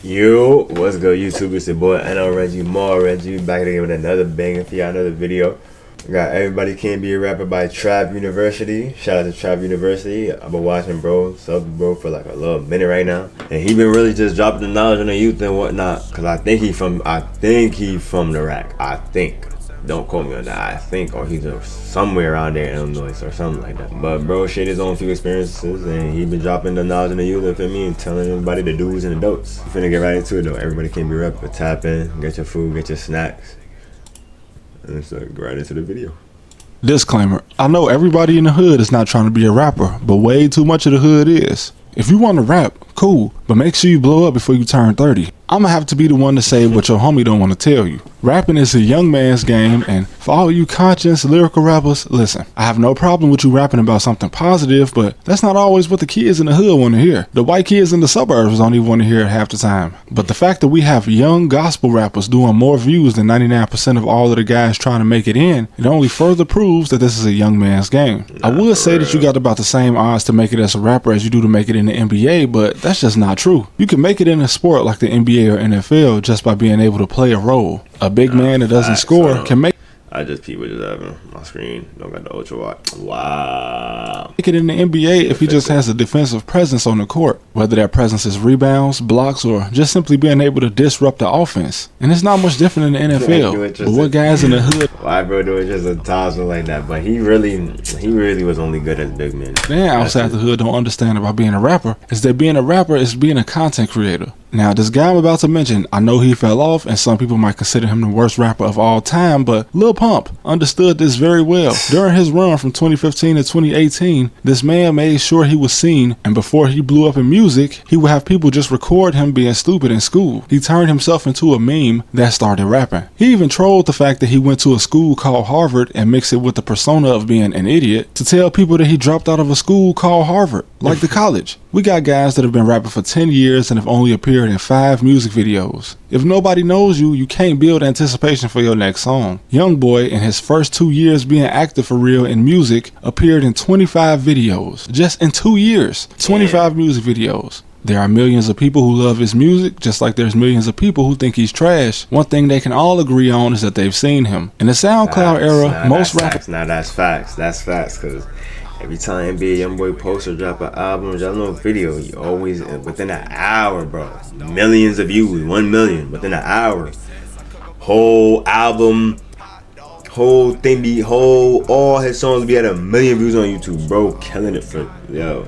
Yo, what's good YouTube? It's your boy NL Reggie, more Reggie, back again with another banger for y'all, another video. We got Everybody Can't Be a Rapper by Trap University. Shout out to Trap University. I've been watching bro for like a little minute right now, and he been really just dropping the knowledge on the youth and whatnot. Cause I think he from the rack. I think. Don't quote me on that. I think, or he's somewhere around there in Illinois or something like that. But bro shared his own few experiences, and he been dropping the knowledge in the youth, for me, and telling everybody the do's and the don'ts. We finna get right into it though. Everybody Can't Be a Rapper. Tap in, get your food, get your snacks, and let's get right into the video. Disclaimer, I know everybody in the hood is not trying to be a rapper, but way too much of the hood is. If you want to rap, cool, but make sure you blow up before you turn 30. I'ma have to be the one to say what your homie don't want to tell you. Rapping is a young man's game, and for all you conscious lyrical rappers, listen, I have no problem with you rapping about something positive, but that's not always what the kids in the hood want to hear. The white kids in the suburbs don't even want to hear it half the time. But the fact that we have young gospel rappers doing more views than 99% of all of the guys trying to make it in, it only further proves that this is a young man's game. I would say that you got about the same odds to make it as a rapper as you do to make it in the NBA, but that's just not true. You can make it in a sport like the NBA or NFL just by being able to play a role. A big man that doesn't score can make I just peep what just happened. My screen don't got the ultra wide. Wow. it in the NBA if he just has a defensive presence on the court, whether that presence is rebounds, blocks, or just simply being able to disrupt the offense. And it's not much different in the NFL. But what guys in the hood, why bro do it just a tossing like that? But he really was only good as big man. Man outside the hood don't understand about being a rapper is that being a rapper is being a content creator. Now, this guy I'm about to mention, I know he fell off, and some people might consider him the worst rapper of all time, but Lil Pump understood this very well. During his run from 2015 to 2018, this man made sure he was seen, and before he blew up in music, he would have people just record him being stupid in school. He turned himself into a meme that started rapping. He even trolled the fact that he went to a school called Harvard and mixed it with the persona of being an idiot to tell people that he dropped out of a school called Harvard, like the college. We got guys that have been rapping for 10 years and have only appeared in 5 music videos. If nobody knows you, you can't build anticipation for your next song. Youngboy, in his first 2 years being active for real in music, appeared in 25 videos. Just in 2 years, 25 music videos. There are millions of people who love his music, just like there's millions of people who think he's trash. One thing they can all agree on is that they've seen him. In the SoundCloud era, most rappers... Now that's facts, because every time NBA Youngboy posts or drop an album, y'all know video, you always, within an hour, bro, millions of views, 1 million, within an hour. Whole album, whole thing, all his songs be at 1 million views on YouTube, bro, killing it for, yo.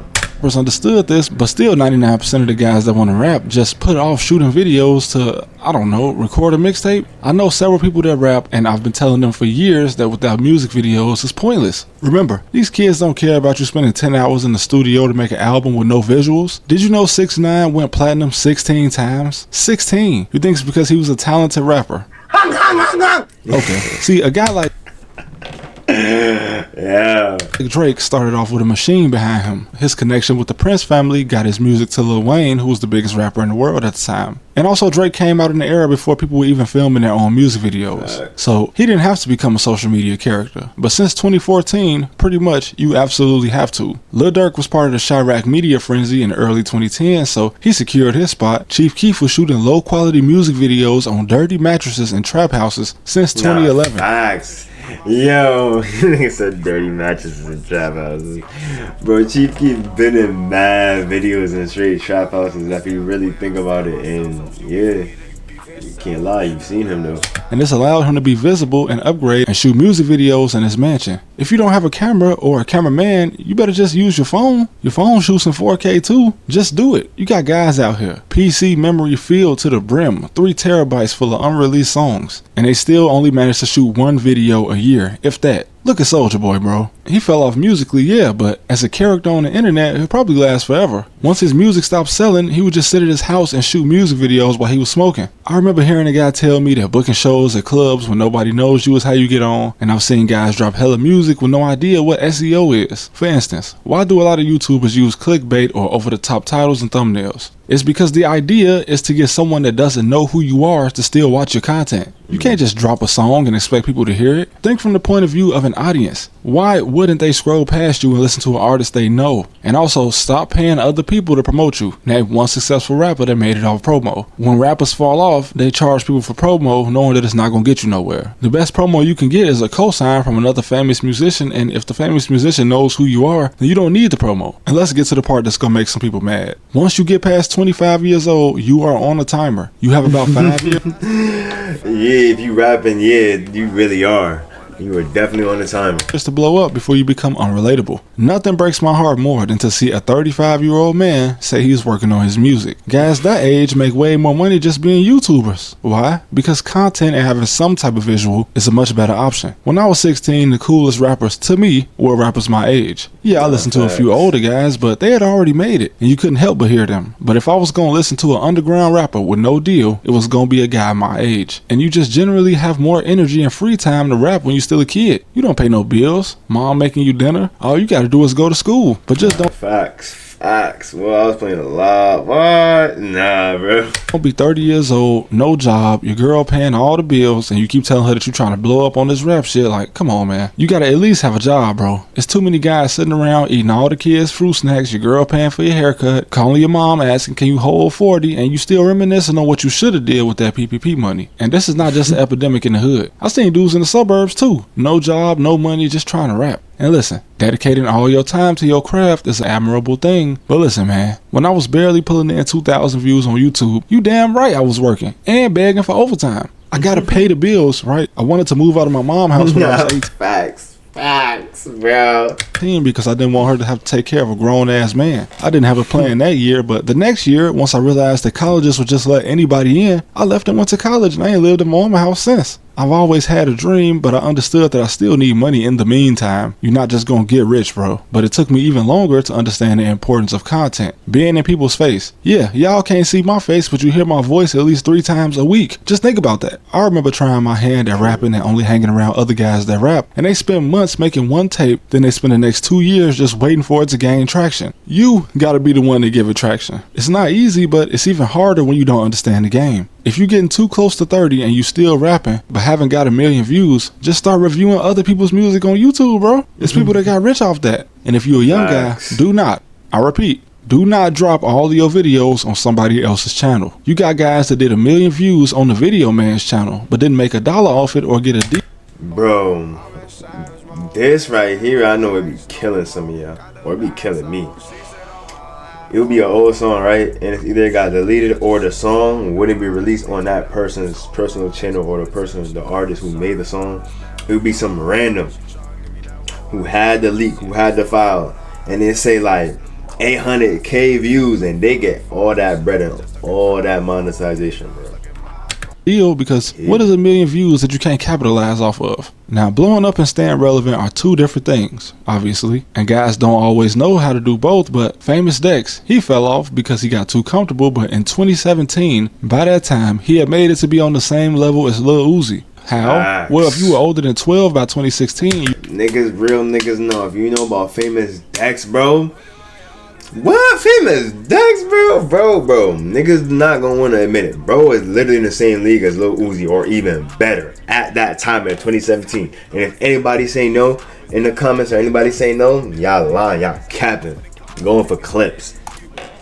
Understood this, but still 99% of the guys that want to rap just put off shooting videos to, I don't know, record a mixtape. I know several people that rap, and I've been telling them for years that without music videos it's pointless. Remember, these kids don't care about you spending 10 hours in the studio to make an album with no visuals. Did you know 6ix9ine went platinum 16 times? 16. You think it's because he was a talented rapper? Okay, see, a guy like yeah, Drake started off with a machine behind him. His connection with the Prince family got his music to Lil Wayne, who was the biggest rapper in the world at the time. And also Drake came out in the era before people were even filming their own music videos. So he didn't have to become a social media character. But since 2014, pretty much you absolutely have to. Lil Durk was part of the Chirac media frenzy in the early 2010s, so he secured his spot. Chief Keef was shooting low quality music videos on dirty mattresses and trap houses since 2011. Facts. Yo, he said dirty mattresses and trap houses. Bro, Chief Keef been in mad videos and straight trap houses if you really think about it. And yeah, you can't lie, you've seen him though. And this allowed him to be visible and upgrade and shoot music videos in his mansion. If you don't have a camera or a cameraman, you better just use your phone. Your phone shoots in 4K too. Just do it. You got guys out here. PC memory filled to the brim, 3 terabytes full of unreleased songs. And they still only managed to shoot 1 video a year, if that. Look at Soulja Boy, bro. He fell off musically, yeah, but as a character on the internet, he'll probably last forever. Once his music stopped selling, he would just sit at his house and shoot music videos while he was smoking. I remember hearing a guy tell me that booking shows at clubs when nobody knows you is how you get on, and I've seen guys drop hella music with no idea what SEO is. For instance, why do a lot of YouTubers use clickbait or over-the-top titles and thumbnails? It's because the idea is to get someone that doesn't know who you are to still watch your content. You can't just drop a song and expect people to hear it. Think from the point of view of an audience. Why wouldn't they scroll past you and listen to an artist they know? And also, stop paying other people to promote you. Name one successful rapper that made it off promo. When rappers fall off, they charge people for promo knowing that it's not going to get you nowhere. The best promo you can get is a cosign from another famous musician, and if the famous musician knows who you are, then you don't need the promo. And let's get to the part that's going to make some people mad. Once you get past 25 years old, you are on a timer. You have about 5 years. Yeah, if you rapping, yeah, you really are. You are definitely on the timer. Just to blow up before you become unrelatable. Nothing breaks my heart more than to see a 35-year-old man say he's working on his music. Guys that age make way more money just being YouTubers. Why? Because content and having some type of visual is a much better option. When I was 16, the coolest rappers to me were rappers my age. Yeah, I listened to a few older guys, but they had already made it, and you couldn't help but hear them. But if I was going to listen to an underground rapper with no deal, it was going to be a guy my age. And you just generally have more energy and free time to rap when you still a kid. You don't pay no bills. Mom making you dinner. All you gotta do is go to school. But just don't. Facts. Well, I was playing a lot. What? Nah, bro. Don't be 30 years old, no job, your girl paying all the bills, and you keep telling her that you're trying to blow up on this rap shit. Like, come on, man. You gotta at least have a job, bro. It's too many guys sitting around eating all the kids' fruit snacks, your girl paying for your haircut, calling your mom asking, can you hold 40? And you still reminiscing on what you should have did with that PPP money. And this is not just an epidemic in the hood. I seen dudes in the suburbs too. No job, no money, just trying to rap. And listen, dedicating all your time to your craft is an admirable thing. But listen, man, when I was barely pulling in 2,000 views on YouTube, you damn right I was working and begging for overtime. I gotta pay the bills, right? I wanted to move out of my mom's house when I was 18. Facts, bro. Because I didn't want her to have to take care of a grown ass man. I didn't have a plan that year, but the next year, once I realized that colleges would just let anybody in, I left and went to college, and I ain't lived in my mama's house since. I've always had a dream, but I understood that I still need money in the meantime. You're not just gonna get rich, bro. But it took me even longer to understand the importance of content. Being in people's face. Yeah, y'all can't see my face, but you hear my voice at least 3 times a week. Just think about that. I remember trying my hand at rapping and only hanging around other guys that rap, and they spend months making one tape, then they spend the next 2 years just waiting for it to gain traction. You gotta be the one to give it traction. It's not easy, but it's even harder when you don't understand the game. If you're getting too close to 30 and you still rapping, but haven't got 1 million views, just start reviewing other people's music on YouTube, bro. It's people that got rich off that. And if you're a young guy, do not drop all of your videos on somebody else's channel. You got guys that did 1 million views on the video man's channel, but didn't make $1 off it or get a deal. Bro, this right here, I know it be killing some of y'all, or it be killing me. It would be an old song, right? And it's either it got deleted or the song wouldn't be released on that person's personal channel or the artist who made the song. It would be some random who had the leak, who had the file, and then say like 800K views, and they get all that bread and all that monetization, bro. Because what is 1 million views that you can't capitalize off of? Now, blowing up and staying relevant are two different things, obviously, and guys don't always know how to do both. But Famous Dex, he fell off because he got too comfortable, but in 2017, by that time, he had made it to be on the same level as Lil Uzi. How? Well, if you were older than 12 by 2016, real niggas know. If you know about Famous Dex, bro. What? Famous Dex, bro? Bro. Niggas not gonna wanna admit it. Bro is literally in the same league as Lil Uzi, or even better at that time in 2017. And if anybody say no in the comments, or anybody say no, y'all lying, y'all capping, going for clips.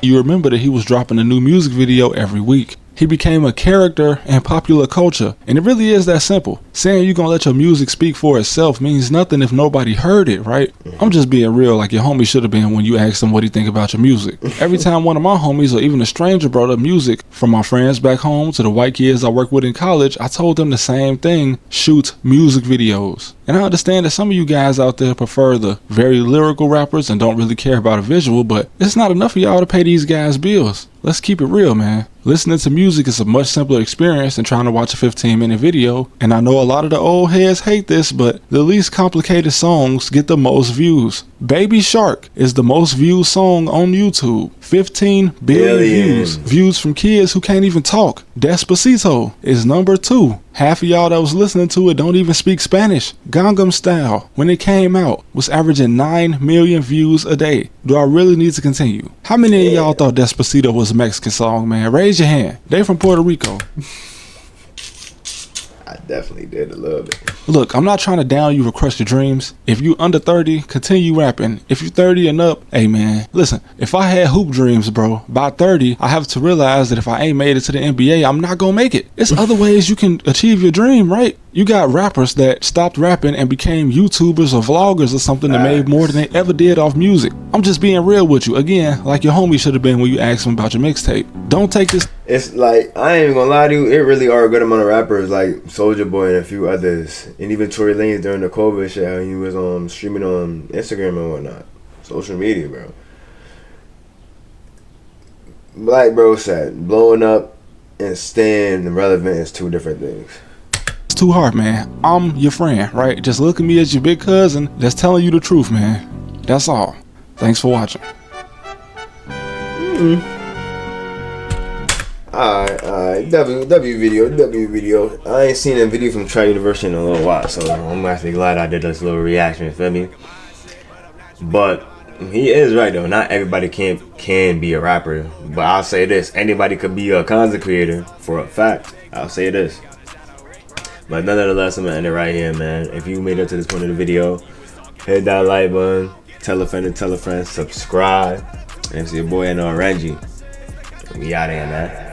You remember that he was dropping a new music video every week. He became a character in popular culture, and it really is that simple. Saying you're gonna let your music speak for itself means nothing if nobody heard it, right? I'm just being real, like your homie should have been when you asked him what he think about your music. Every time one of my homies or even a stranger brought up music, from my friends back home to the white kids I work with in college, I told them the same thing: shoot music videos. And I understand that some of you guys out there prefer the very lyrical rappers and don't really care about a visual, but it's not enough of y'all to pay these guys bills. Let's keep it real, man. Listening to music is a much simpler experience than trying to watch a 15-minute video. And I know a lot of the old heads hate this, but the least complicated songs get the most views. Baby Shark is the most viewed song on YouTube. 15 billion views. Views from kids who can't even talk. Despacito is number 2. Half of y'all that was listening to it don't even speak Spanish. Gangnam Style, when it came out, was averaging 9 million views a day. Do I really need to continue? How many of y'all thought Despacito was a Mexican song, man? Raise your hand. They from Puerto Rico. I definitely did a little bit. Look, I'm not trying to down you or crush your dreams. If you under 30, continue rapping. If you 30 and up, hey man, listen, if I had hoop dreams, bro, by 30, I have to realize that if I ain't made it to the NBA, I'm not gonna make it. It's other ways you can achieve your dream, right? You got rappers that stopped rapping and became YouTubers or vloggers or something that made more than they ever did off music. I'm just being real with you. Again, like your homie should have been when you asked him about your mixtape. Don't take this. It's like, I ain't even gonna lie to you, it really are a good amount of rappers like Soulja Boy and a few others. And even Tory Lanez during the COVID shit, how he was streaming on Instagram and whatnot. Social media, bro. Like bro said, blowing up and staying relevant is two different things. It's too hard, man. I'm your friend, right? Just look at me as your big cousin that's telling you the truth, man. That's all. Thanks for watching. Alright, W video. I ain't seen a video from Trap University in a little while, so I'm actually glad I did this little reaction, feel me? But he is right though, not everybody can be a rapper. But I'll say this, anybody could be a content creator for a fact. I'll say this. But nonetheless, I'm gonna end it right here, man. If you made it to this point of the video, hit that like button, tell a friend, subscribe. And it's your boy NR Reggie. We out of here, man.